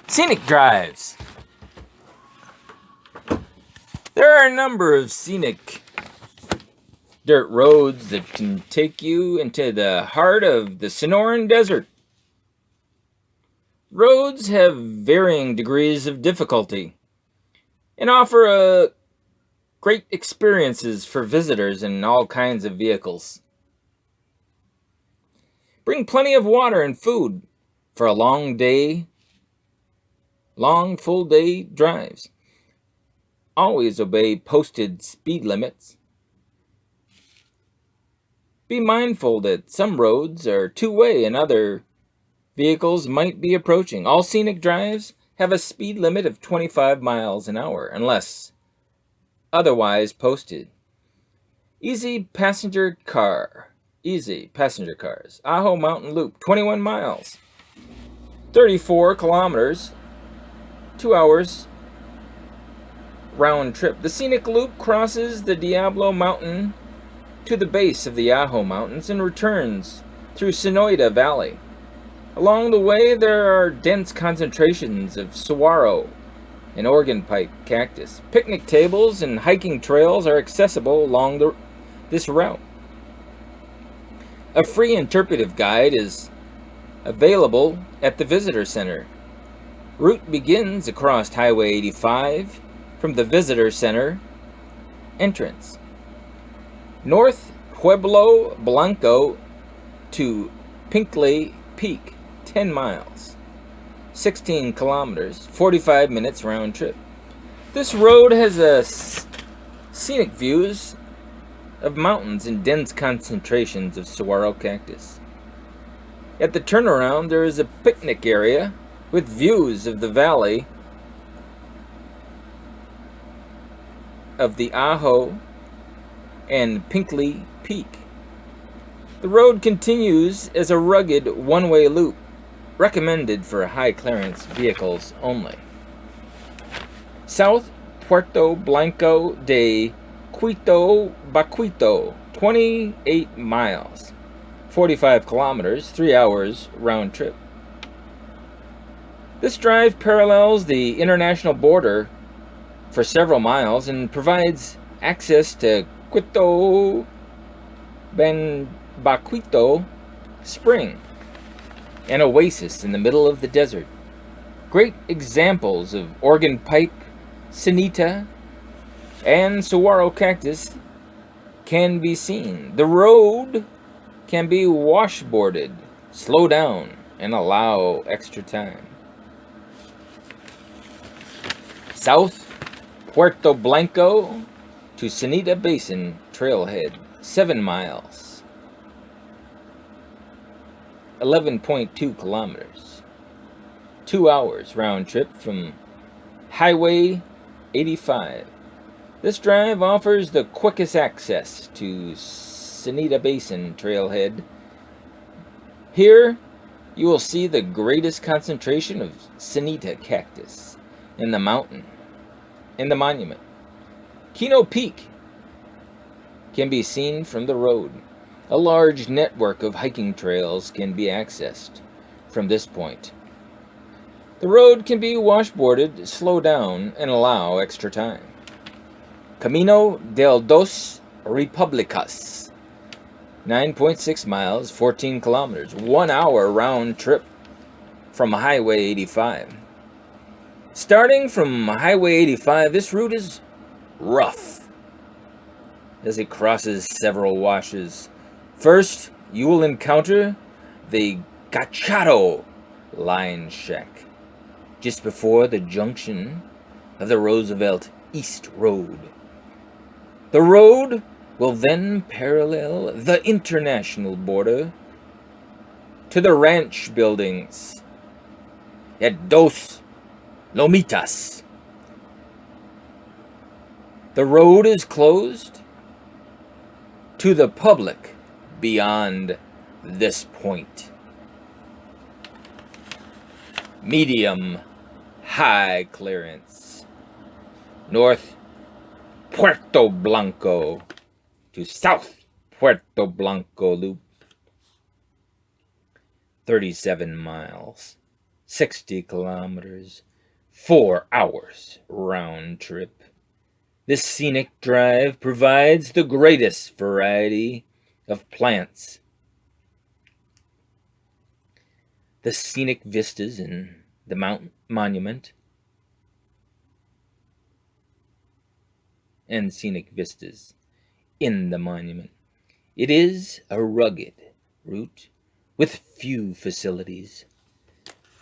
Scenic drives. There are a number of scenic dirt roads that can take you into the heart of the Sonoran Desert. Roads have varying degrees of difficulty and offer great experiences for visitors in all kinds of vehicles. Bring plenty of water and food for a long full day drives. Always obey posted speed limits. Be mindful that some roads are two-way and other vehicles might be approaching. All scenic drives have a speed limit of 25 miles an hour unless otherwise posted. Easy passenger cars. Ajo Mountain Loop, 21 miles, 34 kilometers, 2 hours round trip. The scenic loop crosses the Diablo Mountain to the base of the Ajo Mountains and returns through Sonoita Valley. Along the way, there are dense concentrations of saguaro and organ pipe cactus. Picnic tables and hiking trails are accessible along this route. A free interpretive guide is available at the visitor center. Route begins across Highway 85 from the visitor center entrance. North Pueblo Blanco to Pinkley Peak, 10 miles, 16 kilometers, 45 minutes round trip. This road has scenic views of mountains and dense concentrations of saguaro cactus. At the turnaround, there is a picnic area with views of the valley of the Ajo and Pinkley Peak. The road continues as a rugged one-way loop, recommended for high-clearance vehicles only. South Puerto Blanco de Baquito, 28 miles, 45 kilometers, 3 hours round trip. This drive parallels the international border for several miles and provides access to Baquito Spring, an oasis in the middle of the desert. Great examples of organ pipe, sinita, and saguaro cactus can be seen. The road can be washboarded. Slow down and allow extra time. South Puerto Blanco to Sinita Basin Trailhead, 7 miles, 11.2 kilometers, 2 hours round trip from Highway 85. This drive offers the quickest access to Sinita Basin Trailhead. Here, you will see the greatest concentration of Sinita cactus in the mountain, in the monument. Kino Peak can be seen from the road. A large network of hiking trails can be accessed from this point. The road can be washboarded, slow down, and allow extra time. Camino del Dos Republicas, 9.6 miles, 14 kilometers, 1 hour round trip from Highway 85. Starting from Highway 85, this route is rough as it crosses several washes. First, you will encounter the Gachado Line Shack, just before the junction of the Roosevelt East Road. The road will then parallel the international border to the ranch buildings at Dos Lomitas. The road is closed to the public beyond this point. Medium high clearance. North Puerto Blanco to South Puerto Blanco Loop, 37 miles, 60 kilometers, 4 hours round trip. This scenic drive provides the greatest variety of plants. The scenic vistas in the monument and scenic vistas in the monument. It is a rugged route with few facilities.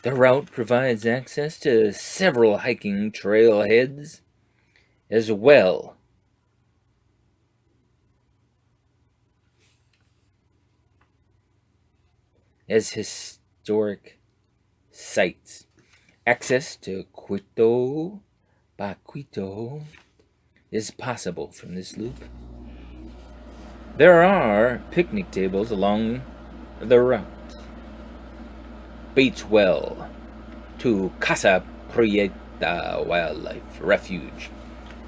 The route provides access to several hiking trailheads as well as historic sites. Access to Quito is possible from this loop. There are picnic tables along the route. Bateswell to Casa Prieta Wildlife Refuge,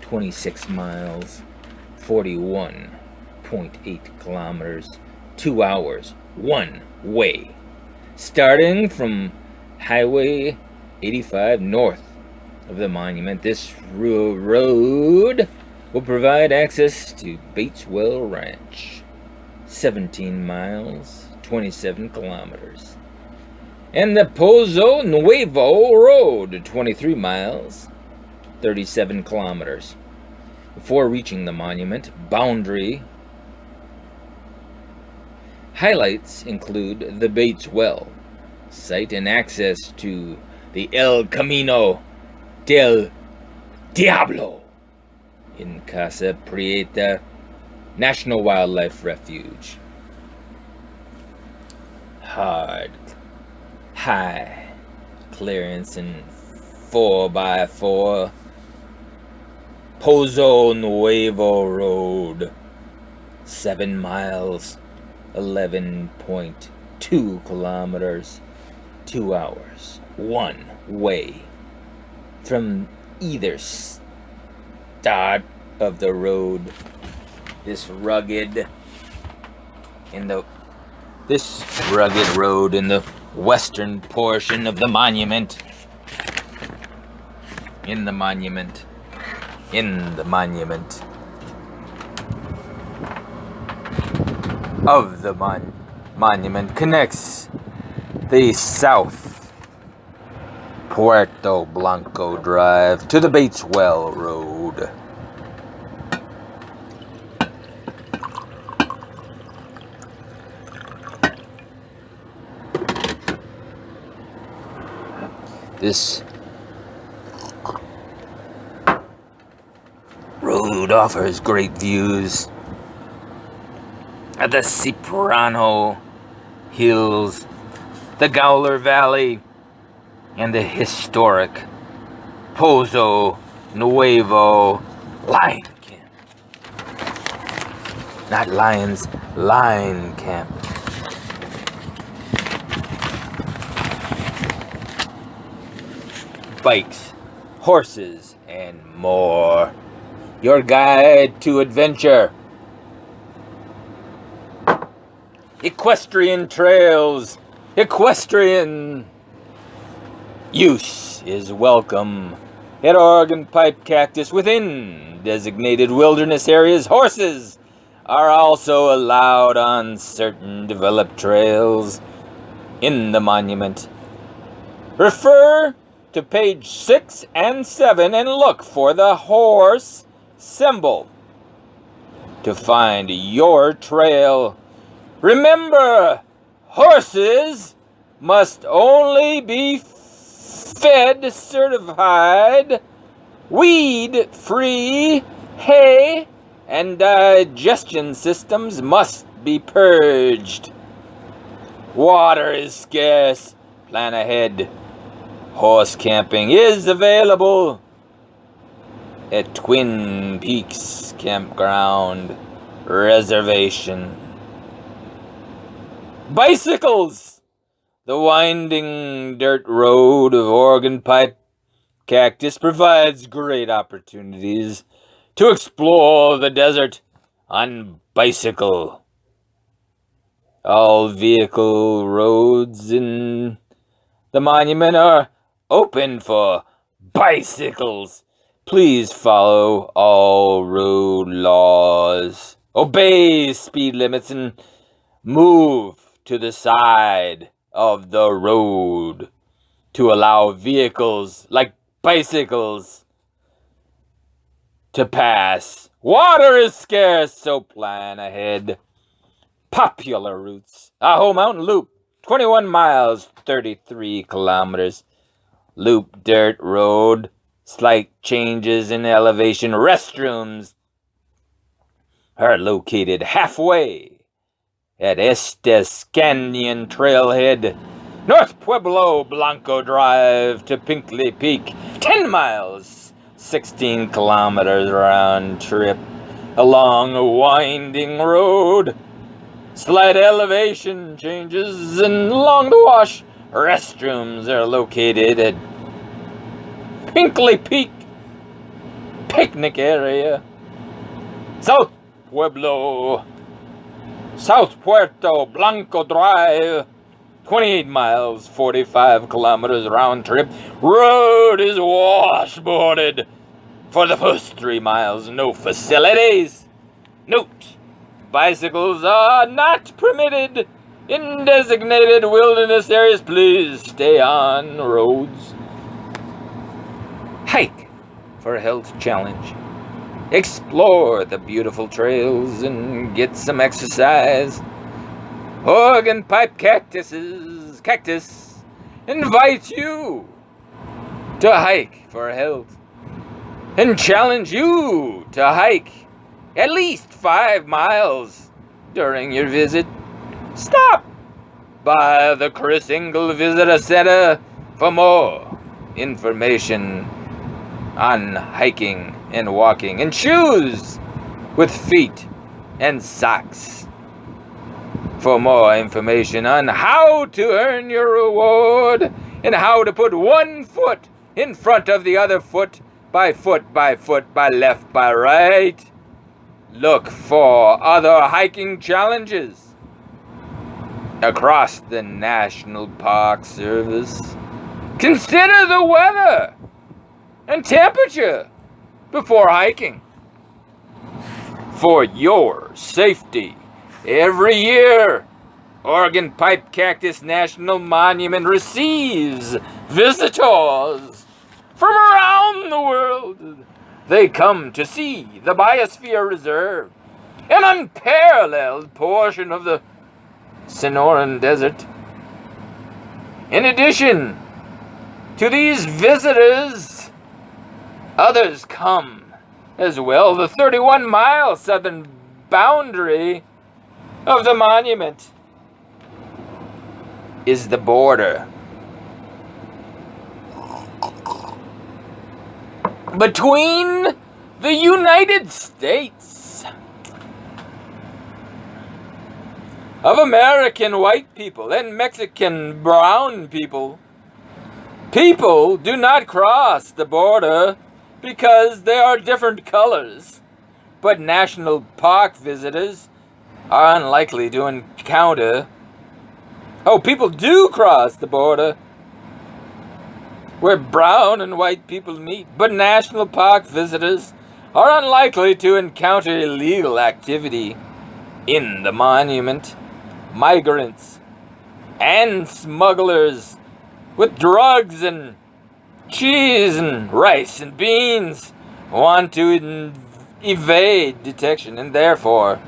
26 miles, 41.8 kilometers, 2 hours, one way. Starting from Highway 85 north of the monument, this road will provide access to Bateswell Ranch, 17 miles, 27 kilometers. And the Pozo Nuevo Road, 23 miles, 37 kilometers. Before reaching the monument boundary, highlights include the Bateswell site and access to the El Camino del Diablo in Casa Prieta National Wildlife Refuge. High clearance in 4x4 Pozo Nuevo Road, 7 miles, 11.2 kilometers, 2 hours, one way. From either start of the road, this rugged road in the western portion of the monument. In the monument of the monument connects the South Puerto Blanco Drive to the Bateswell Road. This road offers great views of the Ciprano Hills, the Gowler Valley, and the historic Pozo Nuevo Lion Camp. Not lions, Lion Camp. Bikes, horses, and more. Your guide to adventure. Equestrian trails. Equestrian use is welcome. At Oregon Pipe Cactus, within designated wilderness areas, horses are also allowed on certain developed trails in the monument. Refer to page 6 and 7 and look for the horse symbol to find your trail. Remember, horses must only be fed certified weed-free hay, and digestion systems must be purged. Water is scarce. Plan ahead. Horse camping is available at Twin Peaks Campground Reservation. Bicycles! The winding dirt road of Oregon Pipe Cactus provides great opportunities to explore the desert on bicycle. All vehicle roads in The monument are open for bicycles. Please follow all road laws. Obey speed limits and move to the side of the road to allow vehicles like bicycles to pass. Water is scarce, so plan ahead. Popular routes. Aho Mountain Loop, 21 miles, 33 kilometers. Loop dirt road, slight changes in elevation. Restrooms are located halfway at Estes Canyon Trailhead. North Pueblo Blanco Drive to Pinkley Peak, 10 miles, 16 kilometers round trip along a winding road. Slight elevation changes and along the wash. Restrooms are located at Pinkley Peak picnic area. South Puerto Blanco Drive, 28 miles, 45 kilometers round trip. Road is washboarded for the first 3 miles. No facilities. Note, bicycles are not permitted in designated wilderness areas. Please stay on roads. Hike for a health challenge. Explore the beautiful trails and get some exercise. Organ Pipe Cactus invites you to hike for health and challenge you to hike at least 5 miles during your visit. Stop by the Chris Ingle Visitor Center for more information on hiking and walking, and shoes with feet and socks. For more information on how to earn your reward and how to put one foot in front of the other foot, by foot by foot, by left by right, look for other hiking challenges across the National Park Service. Consider the weather and temperature before hiking. For your safety, every year, Organ Pipe Cactus National Monument receives visitors from around the world. They come to see the Biosphere Reserve, an unparalleled portion of the Sonoran Desert. In addition to these visitors, others come as well. The 31-mile southern boundary of the monument is the border between the United States of American white people and Mexican brown people. People do not cross the border because they are different colors, but national park visitors are unlikely to encounter. Oh, people do cross the border where brown and white people meet, but national park visitors are unlikely to encounter illegal activity in the monument. Migrants and smugglers with drugs and cheese and rice and beans want to evade detection and therefore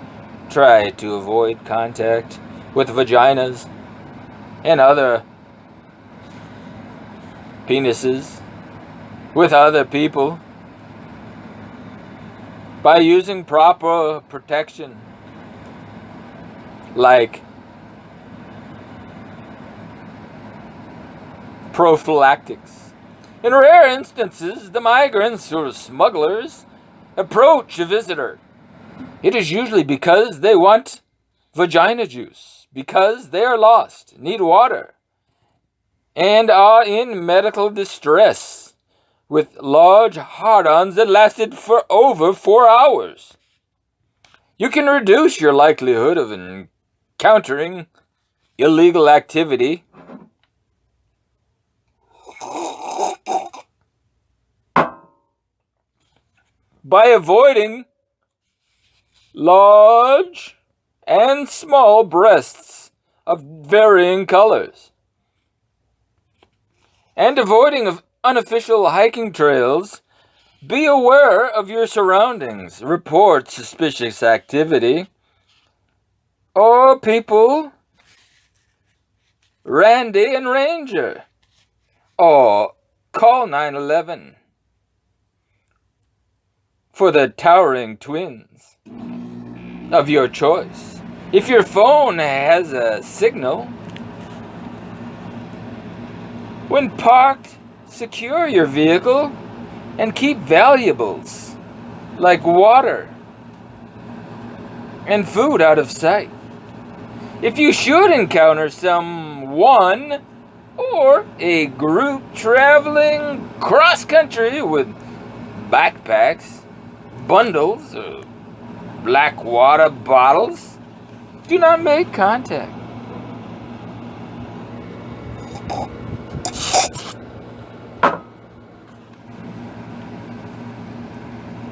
try to avoid contact with vaginas and other penises with other people by using proper protection like prophylactics. In rare instances, the migrants or smugglers approach a visitor. It is usually because they want vagina juice, because they are lost, need water, and are in medical distress with large hard-ons that lasted for over 4 hours. You can reduce your likelihood of encountering illegal activity by avoiding large and small breasts of varying colors, and avoiding of unofficial hiking trails. Be aware of your surroundings. Report suspicious activity or people. Randy and Ranger, or call 911 for the towering twins of your choice. If your phone has a signal, when parked, secure your vehicle and keep valuables like water and food out of sight. If you should encounter someone or a group traveling cross-country with backpacks, bundles, or black water bottles, do not make contact.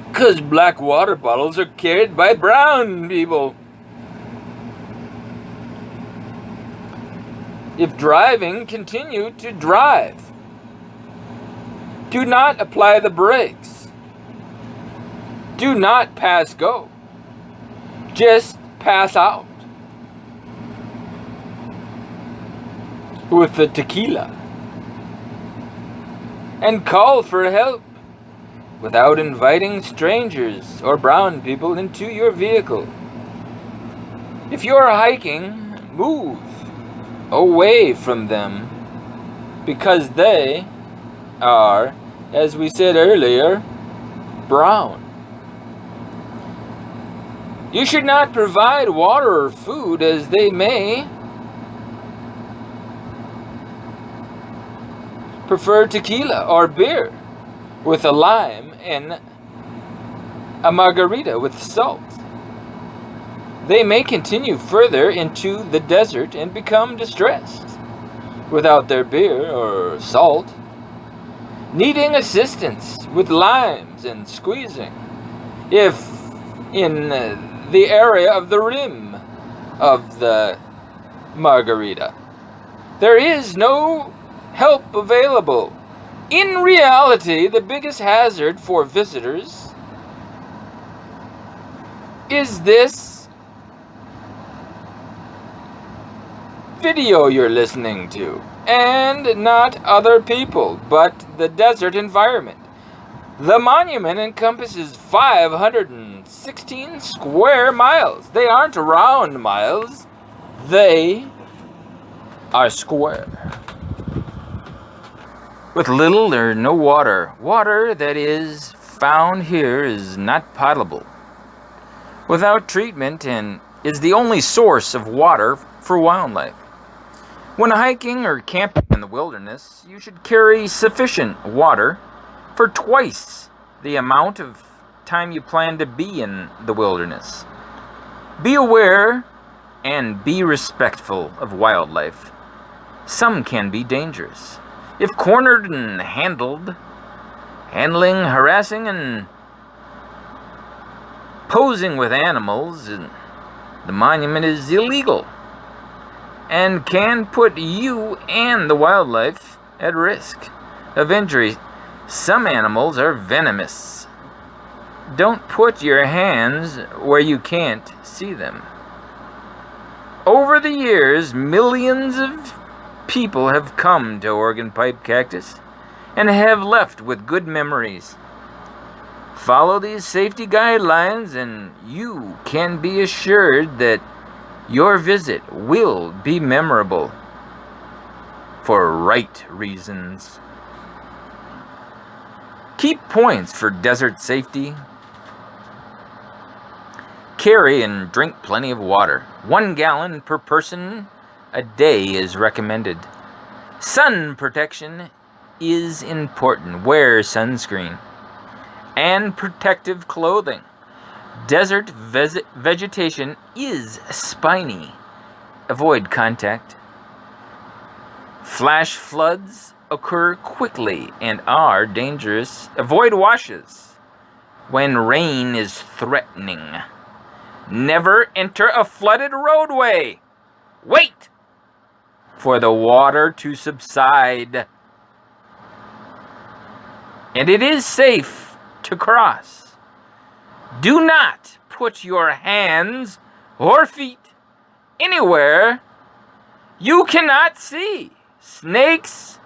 Because black water bottles are carried by brown people. If driving, continue to drive. Do not apply the brakes. Do not pass go. Just pass out with the tequila. And call for help without inviting strangers or brown people into your vehicle. If you're hiking, move away from them because they are, as we said earlier, brown. You should not provide water or food as they may prefer tequila or beer with a lime and a margarita with salt. They may continue further into the desert and become distressed without their beer or salt, needing assistance with limes and squeezing. If in the area of the rim of the margarita there is no help available. In reality, the biggest hazard for visitors is this video you're listening to, and not other people, but the desert environment. The monument encompasses 516 square miles. They aren't round miles, they are square. With little or no water. Water that is found here is not potable, without treatment, and is the only source of water for wildlife. When hiking or camping in the wilderness, you should carry sufficient water for twice the amount of time you plan to be in the wilderness. Be aware and be respectful of wildlife. Some can be dangerous. If cornered and handling, harassing, and posing with animals, the monument is illegal and can put you and the wildlife at risk of injury. Some animals are venomous. Don't put your hands where you can't see them. Over the years, millions of people have come to Oregon Pipe Cactus and have left with good memories. Follow these safety guidelines and you can be assured that your visit will be memorable for right reasons. Keep points for desert safety. Carry and drink plenty of water. 1 gallon per person a day is recommended. Sun protection is important. Wear sunscreen and protective clothing. Desert vegetation is spiny. Avoid contact. Flash floods occur quickly and are dangerous. Avoid washes when rain is threatening. Never enter a flooded roadway. Wait for the water to subside. And it is safe to cross. Do not put your hands or feet anywhere you cannot see. Snakes,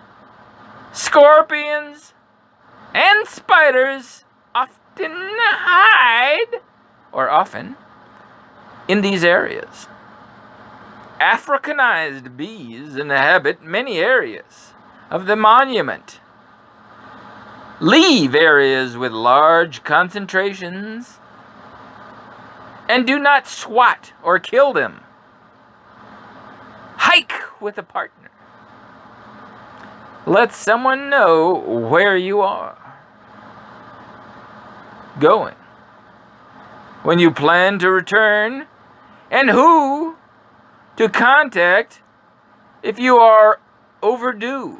scorpions, and spiders often in these areas. Africanized bees inhabit many areas of the monument. Leave areas with large concentrations and do not swat or kill them. Hike with a partner. Let someone know where you are going, when you plan to return, and who to contact if you are overdue.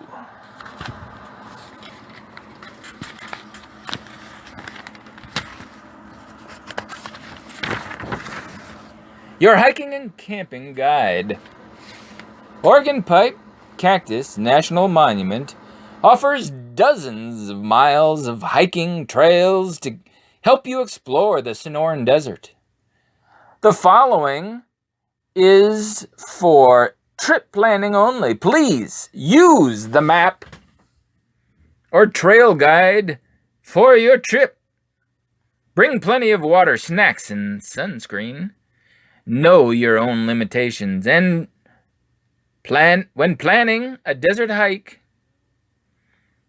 Your hiking and camping guide. Organ Pipe Cactus National Monument offers dozens of miles of hiking trails to help you explore the Sonoran Desert. The following is for trip planning only. Please use the map or trail guide for your trip. Bring plenty of water, snacks, and sunscreen. Know your own limitations and when planning a desert hike.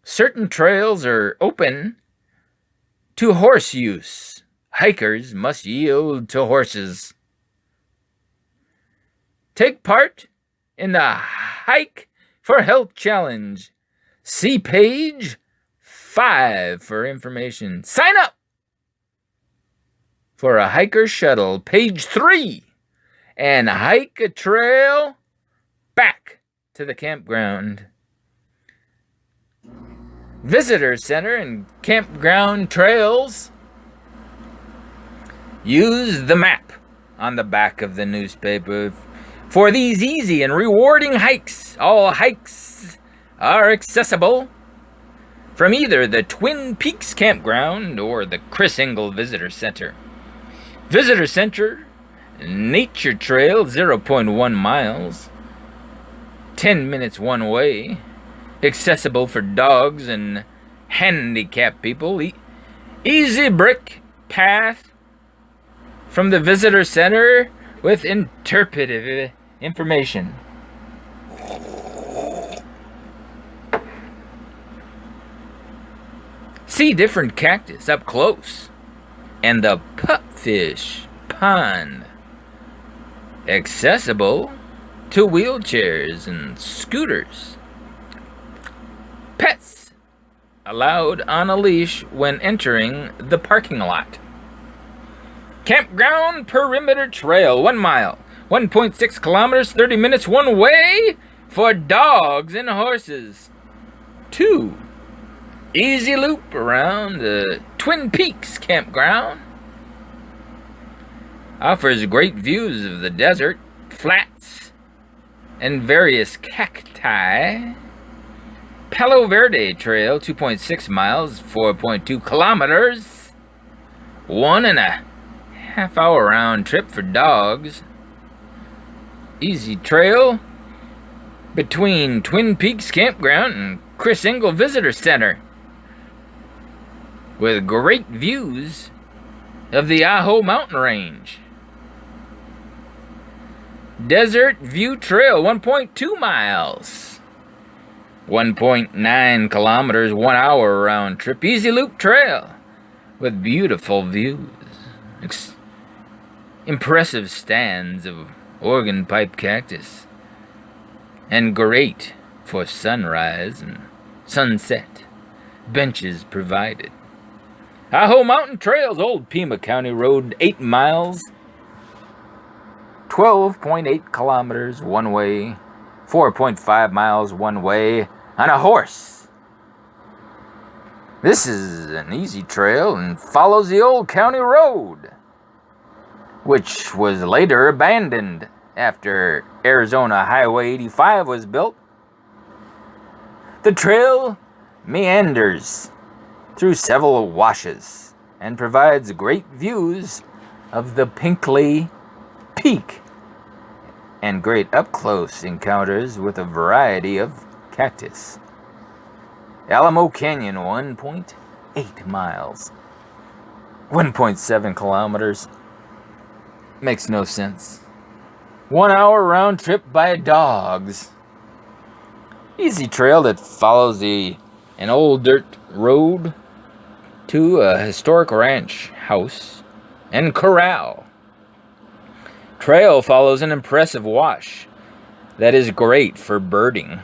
Certain trails are open to horse use. Hikers must yield to horses. Take part in the Hike for Health Challenge. See page 5 for information. Sign up for a hiker shuttle, page 3, and hike a trail back to the campground. Visitor Center and campground trails. Use the map on the back of the newspaper for these easy and rewarding hikes. All hikes are accessible from either the Twin Peaks Campground or the Chris Engel Visitor Center. Visitor Center Nature Trail, 0.1 miles, 10 minutes one way, accessible for dogs and handicapped people. Easy brick path from the Visitor Center with interpretive information. See different cactus up close and the pupfish pond, accessible to wheelchairs and scooters. Pets allowed on a leash when entering the parking lot. Campground Perimeter Trail, 1 mile, 1.6 kilometers, 30 minutes one way for dogs and horses. 2. Easy loop around the Twin Peaks Campground. Offers great views of the desert, flats, and various cacti. Palo Verde Trail, 2.6 miles, 4.2 kilometers. 1.5 hour round trip for dogs. Easy trail between Twin Peaks Campground and Chris Engel Visitor Center, with great views of the Ajo mountain range. Desert View Trail, 1.2 miles, 1.9 kilometers, 1 hour round trip. Easy loop trail with beautiful views. Impressive stands of organ pipe cactus, and great for sunrise and sunset. Benches provided. Ajo Mountain Trails, Old Pima County Road, 8 miles, 12.8 kilometers one way, 4.5 miles one way on a horse. This is an easy trail and follows the old county road, which was later abandoned after Arizona Highway 85 was built. The trail meanders through several washes and provides great views of the Pinkley Peak and great up-close encounters with a variety of cactus. Alamo Canyon, 1.8 miles. 1.7 kilometers. Makes no sense. 1 hour round trip by dogs. Easy trail that follows an old dirt road to a historic ranch house and corral. Trail follows an impressive wash that is great for birding.